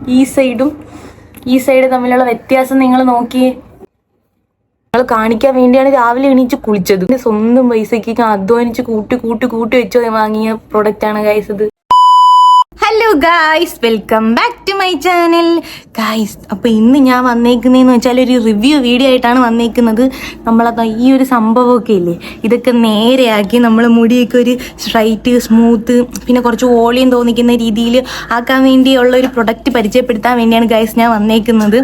ഈ സൈഡ് തമ്മിലുള്ള വ്യത്യാസം നിങ്ങൾ നോക്കിയേ. നിങ്ങൾ കാണിക്കാൻ വേണ്ടിയാണ് രാവിലെ എണീച്ച് കുളിച്ചത്. സ്വന്തം പൈസക്ക് അധ്വാനിച്ച് കൂട്ടി വെച്ചോ വാങ്ങിയ പ്രൊഡക്റ്റ് ആണ് ഗൈസ് ഇത്. Hello guys, welcome back to my channel guys. അപ്പോൾ ഇന്ന് ഞാൻ വന്നേക്കുന്നതെന്ന് വെച്ചാൽ ഒരു റിവ്യൂ വീഡിയോ ആയിട്ടാണ് വന്നേക്കുന്നത്. നമ്മളത് ഈ ഒരു സംഭവമൊക്കെ ഇല്ലേ, ഇതൊക്കെ നേരെയാക്കി നമ്മൾ മുടിയൊക്കെ ഒരു സ്ട്രൈറ്റ് സ്മൂത്ത് പിന്നെ കുറച്ച് വോളിയം തോന്നിക്കുന്ന രീതിയിൽ ആക്കാൻ വേണ്ടിയുള്ള ഒരു പ്രൊഡക്റ്റ് പരിചയപ്പെടുത്താൻ വേണ്ടിയാണ് ഗായ്സ് ഞാൻ വന്നേക്കുന്നത്.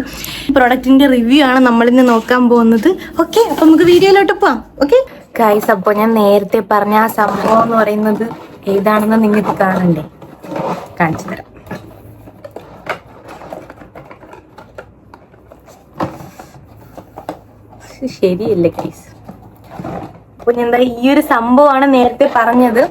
ഈ പ്രൊഡക്റ്റിൻ്റെ റിവ്യൂ ആണ് നമ്മളിന്ന് നോക്കാൻ പോകുന്നത്. ഓക്കെ, അപ്പോൾ നമുക്ക് വീഡിയോയിലോട്ട് പോവാം. ഓക്കെ ഗായ്സ്, അപ്പോൾ ഞാൻ നേരത്തെ പറഞ്ഞ ആ സംഭവം എന്ന് പറയുന്നത് ഏതാണെന്ന് നിങ്ങൾക്ക് കാണണ്ടേ, കാണിച്ചു തരാം. ശരിയല്ലേ ഗൈസ്? അപ്പൊ ഞാൻ എന്താ ഈ ഒരു സംഭവമാണ് നേരത്തെ പറഞ്ഞത്.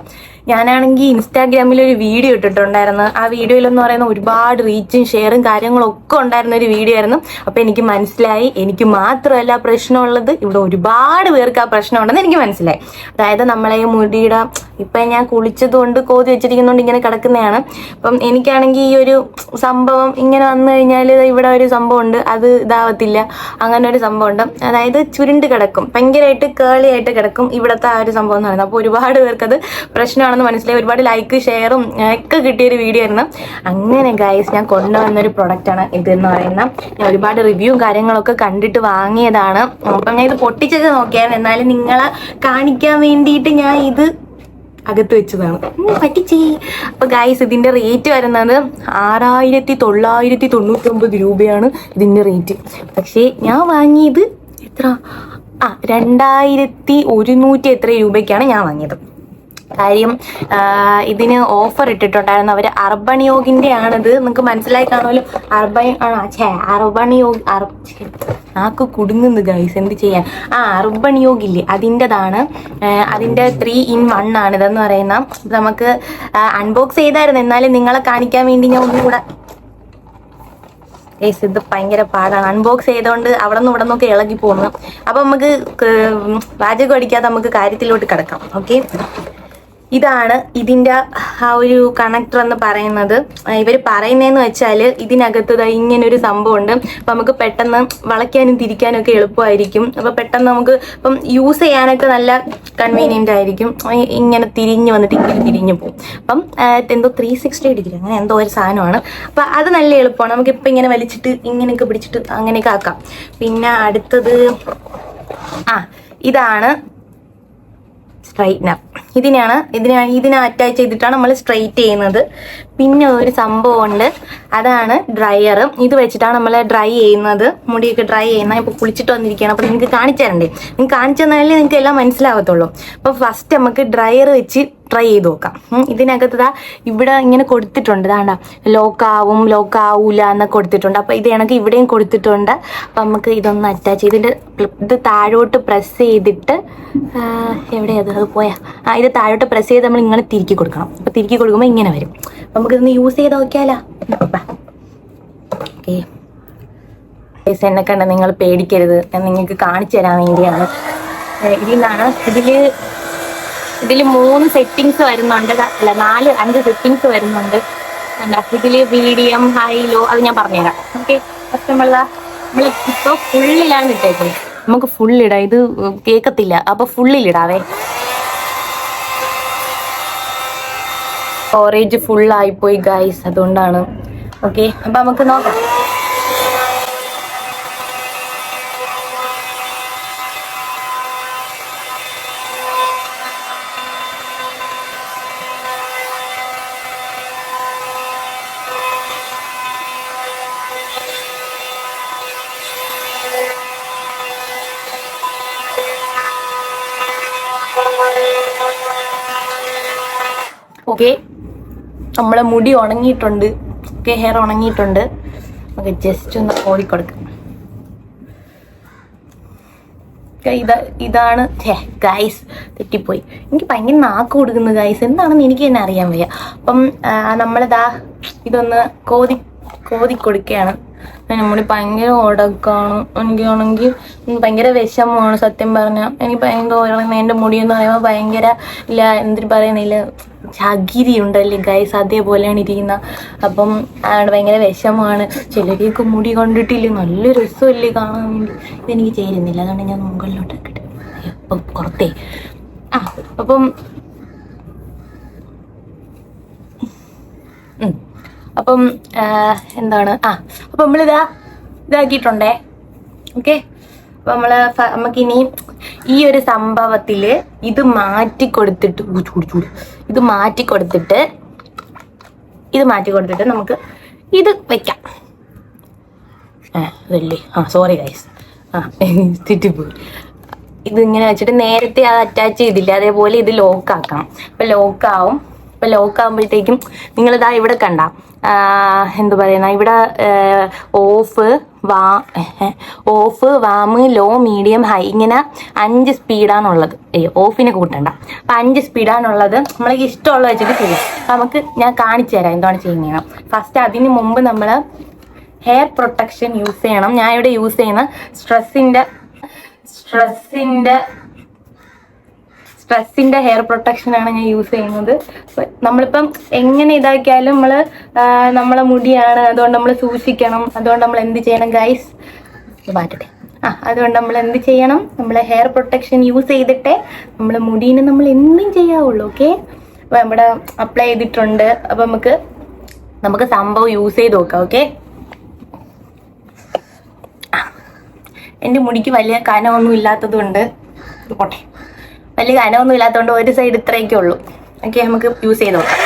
ഞാനാണെങ്കിൽ ഇൻസ്റ്റാഗ്രാമിൽ ഒരു വീഡിയോ ഇട്ടിട്ടുണ്ടായിരുന്നു. ആ വീഡിയോയിലെന്ന് പറയുന്ന ഒരുപാട് റീച്ചും ഷെയറും കാര്യങ്ങളും ഒക്കെ ഉണ്ടായിരുന്ന ഒരു വീഡിയോ ആയിരുന്നു. അപ്പൊ എനിക്ക് മനസ്സിലായി, എനിക്ക് മാത്രമല്ല പ്രശ്നമുള്ളത്, ഇവിടെ ഒരുപാട് പേർക്ക് ആ പ്രശ്നമുണ്ടെന്ന് എനിക്ക് മനസ്സിലായി. അതായത് നമ്മളെ മുടിയുടെ ഇപ്പം ഞാൻ കുളിച്ചത് കൊണ്ട് കോതി വെച്ചിരിക്കുന്നതുകൊണ്ട് ഇങ്ങനെ കിടക്കുന്നതാണ്. അപ്പം എനിക്കാണെങ്കിൽ ഈ ഒരു സംഭവം ഇങ്ങനെ വന്നു കഴിഞ്ഞാൽ ഇവിടെ ഒരു സംഭവം ഉണ്ട്, അത് ഇതാവത്തില്ല. അങ്ങനെ ഒരു സംഭവം ഉണ്ട്, അതായത് ചുരുണ്ട് കിടക്കും, ഭയങ്കരമായിട്ട് കേളി ആയിട്ട് കിടക്കും ഇവിടുത്തെ ആ ഒരു സംഭവം എന്ന് പറയുന്നത്. അപ്പോൾ ഒരുപാട് പേർക്കത് പ്രശ്നമാണെന്ന് മനസ്സിലായി. ഒരുപാട് ലൈക്ക് ഷെയറും ഒക്കെ കിട്ടിയൊരു വീഡിയോ ആയിരുന്നു. അങ്ങനെ ഗൈസ്, ഞാൻ കൊണ്ടുവന്നൊരു പ്രൊഡക്റ്റാണ് ഇതെന്ന് പറയുന്നത്. ഞാൻ ഒരുപാട് റിവ്യൂവും കാര്യങ്ങളൊക്കെ കണ്ടിട്ട് വാങ്ങിയതാണ്. അപ്പം ഞാൻ ഇത് പൊട്ടിച്ചൊക്കെ നോക്കിയായിരുന്നു, എന്നാലും നിങ്ങളെ കാണിക്കാൻ വേണ്ടിയിട്ട് ഞാൻ ഇത് അകത്ത് വെച്ചതാണ്. പറ്റിച്ചേ. അപ്പൊ ഗൈസ്, ഇതിന്റെ റേറ്റ് വരുന്നത് 6999 രൂപയാണ് ഇതിന്റെ റേറ്റ്. പക്ഷേ ഞാൻ വാങ്ങിയത് എത്ര 2100 എത്ര രൂപയ്ക്കാണ് ഞാൻ വാങ്ങിയത്. കാര്യം ഇതിന് ഓഫർ ഇട്ടിട്ടുണ്ടായിരുന്നു അവർ. അർബൻ യോഗിന്റെ ആണിത്, നിങ്ങൾക്ക് മനസ്സിലായി കാണുമല്ലോ. അർബൻ യോഗി നാക്ക് കുടുങ്ങുന്നു ഗൈസ്, എന്ത് ചെയ്യാൻ. അർബൻ യോഗില്ലേ, അതിൻ്റെതാണ്. അതിൻ്റെ 3 in 1 ആണ് ഇതെന്ന് പറയുന്ന. നമുക്ക് അൺബോക്സ് ചെയ്തായിരുന്നു, എന്നാലും നിങ്ങളെ കാണിക്കാൻ വേണ്ടി ഞാൻ ഒന്നുകൂടെ. ഗൈസ്, ഇത് ഭയങ്കര പാടാണ് അൺബോക്സ് ചെയ്തുകൊണ്ട് അവിടെ നിന്ന് ഇവിടെ നിന്നൊക്കെ ഇളകി പോകുന്നു. അപ്പം നമുക്ക് പാചകം അടിക്കാതെ നമുക്ക് കാര്യത്തിലോട്ട് കിടക്കാം. ഓക്കെ, ഇതാണ് ഇതിൻ്റെ ആ ഒരു കണക്ടർ എന്ന് പറയുന്നത്. ഇവർ പറയുന്നതെന്ന് വെച്ചാൽ ഇതിനകത്ത് ഇങ്ങനൊരു സംഭവമുണ്ട്. അപ്പം നമുക്ക് പെട്ടെന്ന് വളയ്ക്കാനും തിരിക്കാനും ഒക്കെ എളുപ്പമായിരിക്കും. അപ്പം പെട്ടെന്ന് നമുക്ക് ഇപ്പം യൂസ് ചെയ്യാനൊക്കെ നല്ല കൺവീനിയൻ്റ് ആയിരിക്കും. ഇങ്ങനെ തിരിഞ്ഞ് വന്നിട്ട് ഇങ്ങനെ തിരിഞ്ഞു പോകും. അപ്പം എന്തോ 360 ഡിഗ്രി അങ്ങനെ എന്തോ ഒരു സാധനമാണ്. അപ്പം അത് നല്ല എളുപ്പമാണ്. നമുക്കിപ്പോൾ ഇങ്ങനെ വലിച്ചിട്ട് ഇങ്ങനെയൊക്കെ പിടിച്ചിട്ട് അങ്ങനെയൊക്കെ ആക്കാം. പിന്നെ അടുത്തത് ഇതാണ് സ്ട്രൈറ്റ്നർ. ഇതിനെ അറ്റാച്ച് ചെയ്തിട്ടാണ് നമ്മൾ സ്ട്രൈറ്റ് ചെയ്യുന്നത്. പിന്നെ ഒരു സംഭവമുണ്ട്, അതാണ് ഡ്രയർ. ഇത് വെച്ചിട്ടാണ് നമ്മൾ ഡ്രൈ ചെയ്യുന്നത്, മുടിയൊക്കെ ഡ്രൈ ചെയ്യുന്നത്. ഇപ്പോൾ കുളിച്ചിട്ട് വന്നിരിക്കുകയാണ്, അപ്പോൾ നിങ്ങൾക്ക് കാണിച്ചു തരണ്ടേ? നിങ്ങൾക്ക് കാണിച്ചു തന്നാലേ നിങ്ങൾക്ക് എല്ലാം മനസ്സിലാവത്തുള്ളൂ. അപ്പോൾ ഫസ്റ്റ് നമുക്ക് ഡ്രയർ വെച്ച് ട്രൈ ചെയ്ത് നോക്കാം. ഇതിനകത്ത് ഇവിടെ ഇങ്ങനെ കൊടുത്തിട്ടുണ്ട്, ഇതാണ്ട ലോക്കാവും ലോക്കാവൂല എന്നൊക്കെ കൊടുത്തിട്ടുണ്ട്. അപ്പോൾ ഇത് കണക്ക് ഇവിടെയും കൊടുത്തിട്ടുണ്ട്. അപ്പം നമുക്ക് ഇതൊന്ന് അറ്റാച്ച് ചെയ്തിട്ട് ഇത് താഴോട്ട് പ്രസ് ചെയ്തിട്ട് എവിടെയത് അത് പോയാ ഇത് താഴോട്ട് പ്രസ് ചെയ്ത് നമ്മൾ ഇങ്ങനെ തിരുക്കി കൊടുക്കണം. അപ്പോൾ തിരുക്കി കൊടുക്കുമ്പോൾ ഇങ്ങനെ വരും. നമുക്കിതൊന്ന് യൂസ് ചെയ്ത് നോക്കിയാലോ. ഓക്കെ, എന്നെ കണ്ട നിങ്ങൾ പേടിക്കരുത്, ഞാൻ നിങ്ങൾക്ക് കാണിച്ചു തരാൻ വേണ്ടിയാണ്. ഇതിൽ 3 സെറ്റിങ്സ് വരുന്നുണ്ട്, അല്ല 4-5 സെറ്റിങ്സ് വരുന്നുണ്ട്. ഇതിൽ മീഡിയം, ഹൈ, ലോ അത് ഞാൻ പറഞ്ഞുതരാം. ഓക്കെ, ഫസ്റ്റ് നമ്മളിപ്പോൾ ഫുള്ളിലാണ് ഇട്ടേക്കുന്നത്. നമുക്ക് ഫുള്ളിടാം, ഇത് കേൾക്കത്തില്ല. അപ്പോൾ ഫുള്ളിലിടാവേ. സ്റ്റോറേജ് ഫുള്ളായിപ്പോയി ഗൈസ്, അതുകൊണ്ടാണ്. ഓക്കെ, അപ്പം നമുക്ക് നോക്കാം. ഓക്കെ, നമ്മളെ മുടി ഉണങ്ങിയിട്ടുണ്ട്. Okay, hair ഉണങ്ങിയിട്ടുണ്ട്. നമുക്ക് ജസ്റ്റ് ഒന്ന് ഓടിക്കൊടുക്കാം. ഇതാണ് ഗൈസ്, തെറ്റിപ്പോയി. എനിക്ക് ഭയങ്കര നാക്ക് കൊടുക്കുന്നു ഗൈസ്, എന്താണെന്ന് എനിക്ക് തന്നെ അറിയാൻ വയ്യ. അപ്പം നമ്മളിതാ ഇതൊന്ന് കോതി കൊടുക്കുകയാണ്. മുടി ഭയങ്കര ഉടക്കാണ്. എനിക്കാണെങ്കിൽ ഭയങ്കര വിഷമമാണ് സത്യം പറഞ്ഞാൽ. എനിക്ക് ഭയങ്കര എൻ്റെ മുടിയെന്ന് പറയുമ്പോൾ ഭയങ്കര ഇല്ല എന്തിനു പറയുന്നില്ല ചകിരി ഉണ്ടല്ലേ ഗൈസ്, അതേപോലെയാണ് ഇരിക്കുന്ന. അപ്പം ഭയങ്കര വിഷമമാണ്. ചിലരെയൊക്കെ മുടി കണ്ടിട്ടില്ലേ നല്ല രസമല്ലേ കാണാൻ വേണ്ടി. ഇതെനിക്ക് ചേരുന്നില്ല, അതുകൊണ്ട് ഞാൻ മുകളിലോട്ടാക്കിട്ട് പുറത്തേ. അപ്പം അപ്പം എന്താണ് അപ്പം ഇതാക്കിയിട്ടുണ്ടേ. ഓക്കെ, അപ്പൊ നമുക്കിനി ഈ ഒരു സംഭവത്തില് ഇത് മാറ്റി കൊടുത്തിട്ട് നമുക്ക് ഇത് വെക്കാം. അതല്ലേ സോറി ഗൈസ്, തെറ്റിപ്പോയി. ഇതിങ്ങനെ വെച്ചിട്ട് നേരത്തെ അത് അറ്റാച്ച് ചെയ്തില്ല, അതേപോലെ ഇത് ലോക്കാക്കണം. അപ്പൊ ലോക്കാവുമ്പോഴത്തേക്കും നിങ്ങളിതാ ഇവിടെ കണ്ട എന്തു പറയുന്ന ഇവിടെ off, warm, low, medium, high ഇങ്ങനെ 5 സ്പീഡാണുള്ളത്. ഓഫിനെ കൂട്ടണ്ട. അപ്പം 5 സ്പീഡാണുള്ളത്. നമ്മൾക്ക് ഇഷ്ടമുള്ള വെച്ചിട്ട് ചെയ്യാം. അപ്പം ഞാൻ കാണിച്ചു തരാം എന്താണ് ചെയ്യുന്നത്. ഫസ്റ്റ് അതിന് മുമ്പ് നമ്മൾ ഹെയർ പ്രൊട്ടക്ഷൻ യൂസ് ചെയ്യണം. ഞാൻ ഇവിടെ യൂസ് ചെയ്യുന്ന സ്ട്രെസ്സിന്റെ ഹെയർ പ്രൊട്ടക്ഷൻ ആണ് ഞാൻ യൂസ് ചെയ്യുന്നത്. നമ്മളിപ്പം എങ്ങനെ ഇതാക്കിയാലും നമ്മളെ മുടിയാണ്, അതുകൊണ്ട് നമ്മൾ സൂക്ഷിക്കണം. അതുകൊണ്ട് നമ്മൾ എന്ത് ചെയ്യണം ഗൈസ്, മാറ്റട്ടെ. അതുകൊണ്ട് നമ്മൾ എന്ത് ചെയ്യണം, നമ്മൾ ഹെയർ പ്രൊട്ടക്ഷൻ യൂസ് ചെയ്തിട്ടേ നമ്മളെ മുടീനെ നമ്മൾ എന്തും ചെയ്യാവുള്ളൂ. ഓക്കെ, അപ്പൊ നമ്മുടെ അപ്ലൈ ചെയ്തിട്ടുണ്ട്. അപ്പൊ നമുക്ക് സംഭവം യൂസ് ചെയ്ത് നോക്കാം. ഓക്കെ, എൻ്റെ മുടിക്ക് വലിയ കനമൊന്നും ഇല്ലാത്തത് കൊണ്ട് പോട്ടെ, വലിയ കനമൊന്നും ഇല്ലാത്തതുകൊണ്ട് ഒരു സൈഡ് ഇത്രയൊക്കെ ഉള്ളൂ. ഓക്കെ, നമുക്ക് യൂസ് ചെയ്ത് നോക്കാം.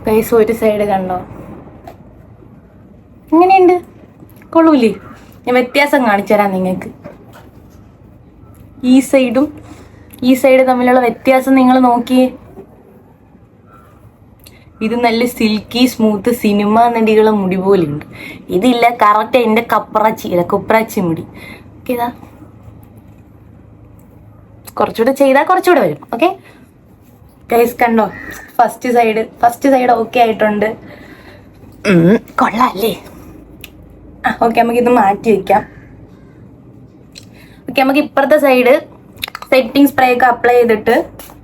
ഗൈസ്, ഒരു സൈഡ് കണ്ടോ എങ്ങനെയുണ്ട്, കൊള്ളൂലേ? ഞാൻ വ്യത്യാസം കാണിച്ചു തരാം നിങ്ങൾക്ക്. ഈ സൈഡും ഈ സൈഡ് തമ്മിലുള്ള വ്യത്യാസം നിങ്ങൾ നോക്കിയേ. ഇത് നല്ല സിൽക്കി സ്മൂത്ത് സിനിമ നടികളെ മുടി പോലെ ഉണ്ട്. ഇതില്ല, കറക്റ്റ് എൻ്റെ കുപ്രാച്ചി മുടി. ഓക്കെ, ഇതാ കുറച്ചുകൂടെ ചെയ്താൽ കുറച്ചുകൂടെ വരും. ഓക്കെ ഗൈസ്, കണ്ടോ ഫസ്റ്റ് സൈഡ് ഓക്കെ ആയിട്ടുണ്ട്. കൊള്ളാല്ലേ? ഓക്കെ, നമുക്കിത് മാറ്റി വെക്കാം. ഓക്കെ, നമുക്ക് ഇപ്പുറത്തെ സൈഡ് സെറ്റിംഗ് സ്പ്രേ ഒക്കെ അപ്ലൈ ചെയ്തിട്ട്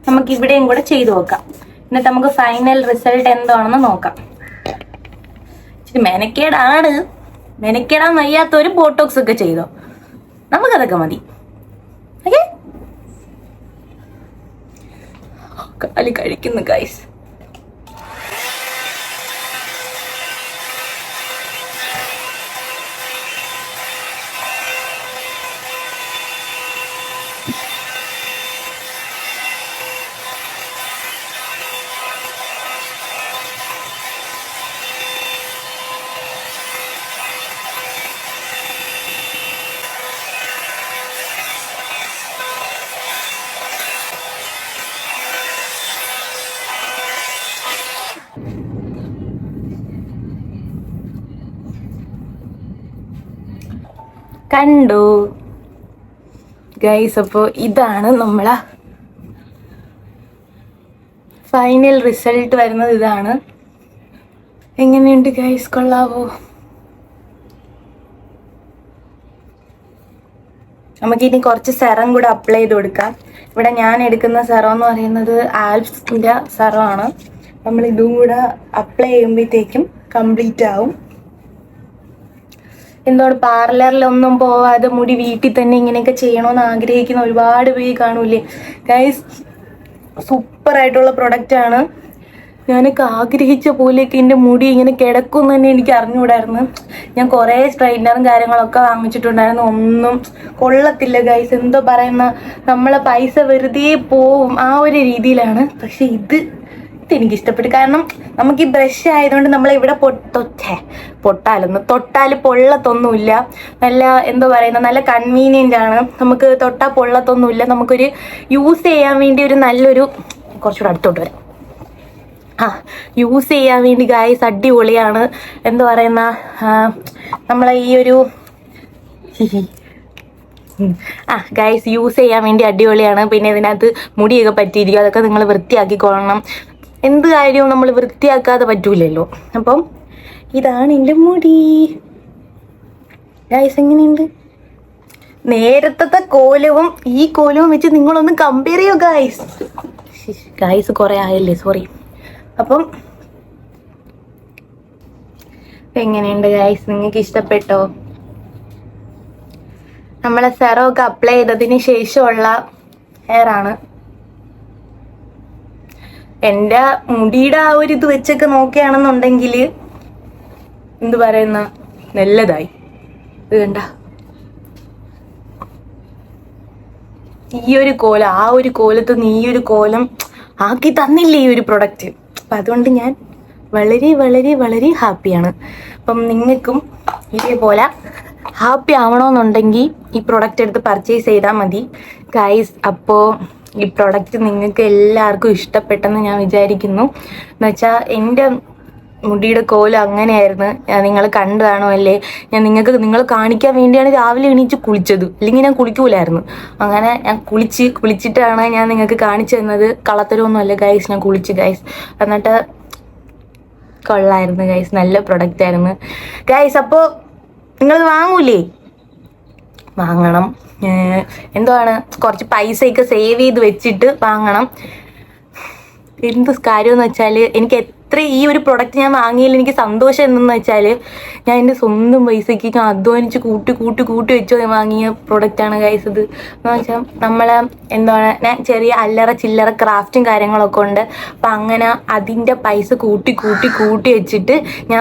നമുക്ക് ഇവിടെയും കൂടെ ചെയ്തു നോക്കാം. എന്നിട്ട് നമുക്ക് ഫൈനൽ റിസൾട്ട് എന്താണെന്ന് നോക്കാം. ഇച്ചിരി മെനക്കേടാൻ വയ്യാത്തൊരു ബോട്ടോക്സ് ഒക്കെ ചെയ്തോ, നമുക്കതൊക്കെ മതി. ഓക്കെ, കാലി കഴിക്കുന്നു ഗൈസ്. കണ്ടു ഗൈസ്, അപ്പോൾ ഇതാണ് നമ്മളെ ഫൈനൽ റിസൾട്ട് വരുന്നത്. ഇതാണ്. എങ്ങനെയുണ്ട് ഗൈസ്, കൊള്ളാവോ? നമുക്കിനി കുറച്ച് സെറം കൂടെ അപ്ലൈ ചെയ്ത് കൊടുക്കാം. ഇവിടെ ഞാൻ എടുക്കുന്ന സെറം എന്ന് പറയുന്നത് ആൽപ്സിൻ്റെ സെറമാണ്. നമ്മൾ ഇതും കൂടെ അപ്ലൈ ചെയ്യുമ്പോഴത്തേക്കും കംപ്ലീറ്റ് ആവും. എന്താണ് പാർലറിലൊന്നും പോവാതെ മുടി വീട്ടിൽ തന്നെ ഇങ്ങനെയൊക്കെ ചെയ്യണമെന്ന് ആഗ്രഹിക്കുന്ന ഒരുപാട് പേര് കാണൂലേ ഗൈസ്. സൂപ്പർ ആയിട്ടുള്ള പ്രൊഡക്റ്റ് ആണ്. ഞാനൊക്കെ ആഗ്രഹിച്ച പോലെയൊക്കെ എൻ്റെ മുടി ഇങ്ങനെ കിടക്കും തന്നെ എനിക്ക് അറിഞ്ഞുകൂടായിരുന്നു. ഞാൻ കുറേ സ്ട്രൈറ്റ്നറും കാര്യങ്ങളൊക്കെ വാങ്ങിച്ചിട്ടുണ്ടായിരുന്നു, ഒന്നും കൊള്ളത്തില്ല ഗൈസ്. എന്തോ പറയുന്ന നമ്മളെ പൈസ വെറുതെ പോവും ആ ഒരു രീതിയിലാണ്. പക്ഷെ ഇതെനിക്ക് ഇഷ്ടപ്പെട്ടു. കാരണം നമുക്ക് ഈ ബ്രഷ് ആയതുകൊണ്ട് നമ്മളെവിടെ തൊട്ടാൽ പൊള്ളത്തൊന്നുമില്ല. നല്ല എന്തോ പറയുന്ന നല്ല കൺവീനിയൻ്റ് ആണ്. നമുക്ക് തൊട്ടാൽ പൊള്ളത്തൊന്നുമില്ല. നമുക്കൊരു യൂസ് ചെയ്യാൻ വേണ്ടി ഒരു നല്ലൊരു കുറച്ചുകൂടെ അടുത്തോട്ട് വരാം. യൂസ് ചെയ്യാൻ വേണ്ടി ഗൈസ് അടിപൊളിയാണ്. എന്താ പറയുന്ന നമ്മളെ ഈ ഒരു ഗൈസ് യൂസ് ചെയ്യാൻ വേണ്ടി അടിപൊളിയാണ്. പിന്നെ ഇതിനകത്ത് മുടിയൊക്കെ പറ്റിയിരിക്കും, അതൊക്കെ നിങ്ങൾ വൃത്തിയാക്കിക്കൊള്ളണം. എന്ത് കാര്യവും നമ്മൾ വൃത്തിയാക്കാതെ പറ്റൂലല്ലോ. അപ്പം ഇതാണ് എൻ്റെ മുടി ഗൈസ്. എങ്ങനെയുണ്ട്? നേരത്തെ കോലവും ഈ കോലവും വെച്ച് നിങ്ങളൊന്ന് കമ്പയർ ചെയ്യോ ഗൈസ്. കുറെ ആയല്ലേ, സോറി. അപ്പം എങ്ങനെയുണ്ട് ഗൈസ്? നിങ്ങൾക്ക് ഇഷ്ടപ്പെട്ടോ? നമ്മളെ സെറമൊക്കെ അപ്ലൈ ചെയ്തതിന് ശേഷമുള്ള ഹെയർ ആണ്. എൻ്റെ മുടിയുടെ ആ ഒരു ഇത് വെച്ചൊക്കെ നോക്കുകയാണെന്നുണ്ടെങ്കിൽ എന്ത് പറയുന്ന നല്ലതായി. ഇത് കണ്ട ഈ ഒരു കോലം, ആ ഒരു കോലത്ത് നിന്ന് ഈ ഒരു കോലം ആക്കി തന്നില്ലേ ഈ ഒരു പ്രൊഡക്റ്റ്. അപ്പം അതുകൊണ്ട് ഞാൻ വളരെ വളരെ വളരെ ഹാപ്പിയാണ്. അപ്പം നിങ്ങൾക്കും ഇതേപോലെ ഹാപ്പി ആവണമെന്നുണ്ടെങ്കിൽ ഈ പ്രൊഡക്റ്റ് എടുത്ത് പർച്ചേസ് ചെയ്താൽ മതി ഗൈസ്. അപ്പോൾ ഈ പ്രൊഡക്റ്റ് നിങ്ങൾക്ക് എല്ലാവർക്കും ഇഷ്ടപ്പെട്ടെന്ന് ഞാൻ വിചാരിക്കുന്നു. എന്നുവെച്ചാൽ എൻ്റെ മുടിയുടെ കോലം അങ്ങനെയായിരുന്നു. നിങ്ങൾ കണ്ടു കാണുമല്ലേ. നിങ്ങൾ കാണിക്കാൻ വേണ്ടിയാണ് രാവിലെ എണീച്ച് കുളിച്ചത്, അല്ലെങ്കിൽ ഞാൻ കുളിക്കൂലായിരുന്നു. അങ്ങനെ ഞാൻ കുളിച്ചിട്ടാണ് ഞാൻ നിങ്ങൾക്ക് കാണിച്ചു തന്നത്. കളത്തരമൊന്നുമല്ല ഗൈസ്, ഞാൻ കുളിച്ച് ഗൈസ്. എന്നിട്ട് കൊള്ളായിരുന്നു ഗൈസ്, നല്ല പ്രൊഡക്റ്റ് ആയിരുന്നു ഗൈസ്. അപ്പോൾ നിങ്ങൾ വാങ്ങൂലേ? വാങ്ങണം. എന്താണ്, കുറച്ച് പൈസയൊക്കെ സേവ് ചെയ്ത് വെച്ചിട്ട് വാങ്ങണം. എന്ത് കാര്യമെന്ന് വെച്ചാൽ എനിക്ക് ഈ ഒരു പ്രൊഡക്റ്റ് ഞാൻ വാങ്ങിയതിൽ എനിക്ക് സന്തോഷം എന്തെന്ന് വെച്ചാൽ, ഞാൻ എൻ്റെ സ്വന്തം പൈസയ്ക്ക് ഞാൻ അധ്വാനിച്ച് കൂട്ടി വെച്ചോ വാങ്ങിയ പ്രൊഡക്റ്റാണ് ഗൈസ് ഇത്. എന്ന് വെച്ചാൽ നമ്മളെ എന്താണ്, ഞാൻ ചെറിയ അല്ലറ ചില്ലറ ക്രാഫ്റ്റും കാര്യങ്ങളൊക്കെ ഉണ്ട്. അപ്പം അങ്ങനെ അതിൻ്റെ പൈസ കൂട്ടി വെച്ചിട്ട് ഞാൻ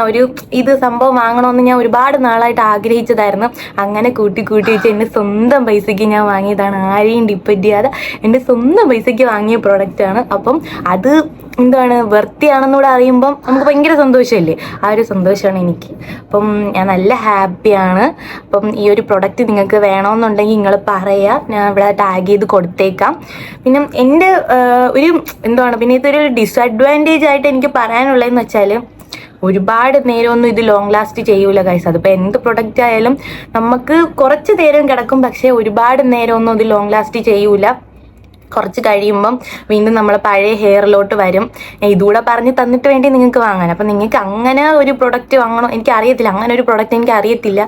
ഇത് സംഭവം വാങ്ങണമെന്ന് ഞാൻ ഒരുപാട് നാളായിട്ട് ആഗ്രഹിച്ചതായിരുന്നു. അങ്ങനെ കൂട്ടി വെച്ച് എൻ്റെ സ്വന്തം പൈസയ്ക്ക് ഞാൻ വാങ്ങിയതാണ്. ആരെയും ഡിപ്പെൻഡ് ചെയ്യാതെ എൻ്റെ സ്വന്തം പൈസയ്ക്ക് വാങ്ങിയ പ്രൊഡക്റ്റാണ്. അപ്പം അത് എന്താണ് വൃത്തിയാണെന്നൂടെ അറിയുമ്പം നമുക്ക് ഭയങ്കര സന്തോഷമല്ലേ. ആ ഒരു സന്തോഷമാണ് എനിക്ക്. അപ്പം ഞാൻ നല്ല ഹാപ്പിയാണ്. അപ്പം ഈ ഒരു പ്രൊഡക്റ്റ് നിങ്ങൾക്ക് വേണമെന്നുണ്ടെങ്കിൽ നിങ്ങൾ പറയുക, ഞാൻ ഇവിടെ ടാഗ് ചെയ്ത് കൊടുത്തേക്കാം. പിന്നെ എൻ്റെ പിന്നെ ഇതൊരു ഡിസഡ്വാൻറ്റേജ് ആയിട്ട് എനിക്ക് പറയാനുള്ളതെന്ന് വെച്ചാൽ, ഒരുപാട് നേരമൊന്നും ഇത് ലോങ് ലാസ്റ്റ് ചെയ്യൂല ഗൈസ്. അതിപ്പോൾ എന്ത് പ്രൊഡക്റ്റ് ആയാലും നമുക്ക് കുറച്ച് നേരം കിടക്കും, പക്ഷേ ഒരുപാട് നേരമൊന്നും ഇത് ലോങ് ലാസ്റ്റ് ചെയ്യൂല. കുറച്ച് കഴിയുമ്പം വീണ്ടും നമ്മൾ പഴയ ഹെയറിലോട്ട് വരും. ഇതുകൂടെ പറഞ്ഞ് തന്നിട്ട് വേണ്ടി നിങ്ങൾക്ക് വാങ്ങാൻ. അപ്പം നിങ്ങൾക്ക് അങ്ങനെ ഒരു പ്രൊഡക്റ്റ് വാങ്ങണോ എനിക്കറിയത്തില്ല, അങ്ങനെ ഒരു പ്രൊഡക്റ്റ് എനിക്ക് അറിയത്തില്ല.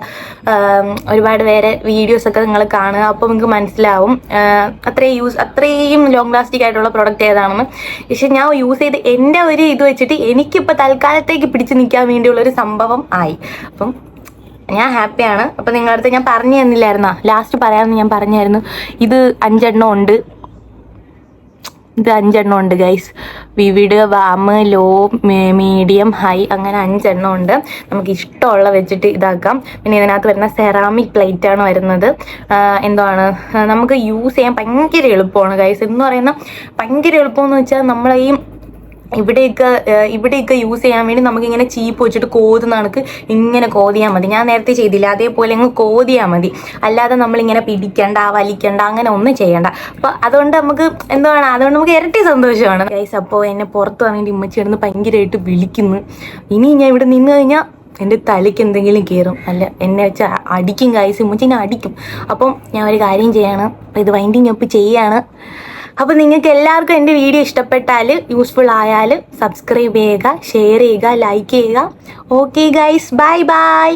ഒരുപാട് വേറെ വീഡിയോസൊക്കെ നിങ്ങൾ കാണുക, അപ്പോൾ നിങ്ങൾക്ക് മനസ്സിലാവും അത്രയും ലോങ് ലാസ്റ്റിക് ആയിട്ടുള്ള പ്രൊഡക്റ്റ് ഏതാണെന്ന്. പക്ഷെ ഞാൻ യൂസ് ചെയ്ത് എൻ്റെ ഒരു ഇത് വെച്ചിട്ട് എനിക്കിപ്പോൾ തൽക്കാലത്തേക്ക് പിടിച്ച് നിൽക്കാൻ വേണ്ടിയുള്ളൊരു സംഭവം ആയി. അപ്പം ഞാൻ ഹാപ്പിയാണ്. അപ്പം നിങ്ങളുടെ അടുത്ത് ഞാൻ പറഞ്ഞു തന്നില്ലായിരുന്നോ, ലാസ്റ്റ് പറയാമെന്ന് ഞാൻ പറഞ്ഞായിരുന്നു. ഇത് 5 എണ്ണം ഉണ്ട്. ഇത് 5 എണ്ണം ഉണ്ട് guys. Vivid, warm, low, medium, high, അങ്ങനെ 5 എണ്ണം ഉണ്ട്. നമുക്ക് ഇഷ്ടമുള്ള വെച്ചിട്ട് ഇതാക്കാം. പിന്നെ ഇതിനകത്ത് വരുന്ന സെറാമിക് പ്ലേറ്റ് ആണ് വരുന്നത്. നമുക്ക് യൂസ് ചെയ്യാൻ ഭയങ്കര എളുപ്പമാണ് ഗൈസ്. എന്ന് പറയുന്ന ഭയങ്കര എളുപ്പമെന്ന് വെച്ചാൽ നമ്മളെ ഇവിടെയൊക്കെ യൂസ് ചെയ്യാൻ വേണ്ടി നമുക്കിങ്ങനെ ചീപ്പ് വെച്ചിട്ട് കോതുന്നണക്ക് ഇങ്ങനെ കോതിയാൽ മതി. ഞാൻ നേരത്തെ ചെയ്തില്ല, അതേപോലെ അങ്ങ് കോതിയാൽ മതി. അല്ലാതെ നമ്മളിങ്ങനെ പിടിക്കണ്ട, വലിക്കണ്ട, അങ്ങനെ ഒന്നും ചെയ്യണ്ട. അപ്പോൾ അതുകൊണ്ട് നമുക്ക് ഇരട്ടി സന്തോഷമാണ് ഗൈസ്. അപ്പോൾ എന്നെ പുറത്ത് പോകാൻ വേണ്ടി ഉമ്മച്ചി കിടന്ന് ഭയങ്കരമായിട്ട് വിളിക്കുന്നു. ഇനി ഞാൻ ഇവിടെ നിന്ന് കഴിഞ്ഞാൽ എൻ്റെ തലയ്ക്ക് എന്തെങ്കിലും കയറും, അല്ല എന്നെ വെച്ച് അടിക്കും ഗൈസ്. ഉമ്മച്ചിനെ അടിക്കും. അപ്പം ഞാൻ ഒരു കാര്യം ചെയ്യാണ്, ഇത് വൈൻഡിങ് അപ്പ് ചെയ്യാണ്. അപ്പോൾ നിങ്ങൾക്ക് എല്ലാവർക്കും എൻ്റെ വീഡിയോ ഇഷ്ടപ്പെട്ടാൽ, യൂസ്ഫുൾ ആയാൽ സബ്സ്ക്രൈബ് ചെയ്യുക, ഷെയർ ചെയ്യുക, ലൈക്ക് ചെയ്യുക. Okay guys, by.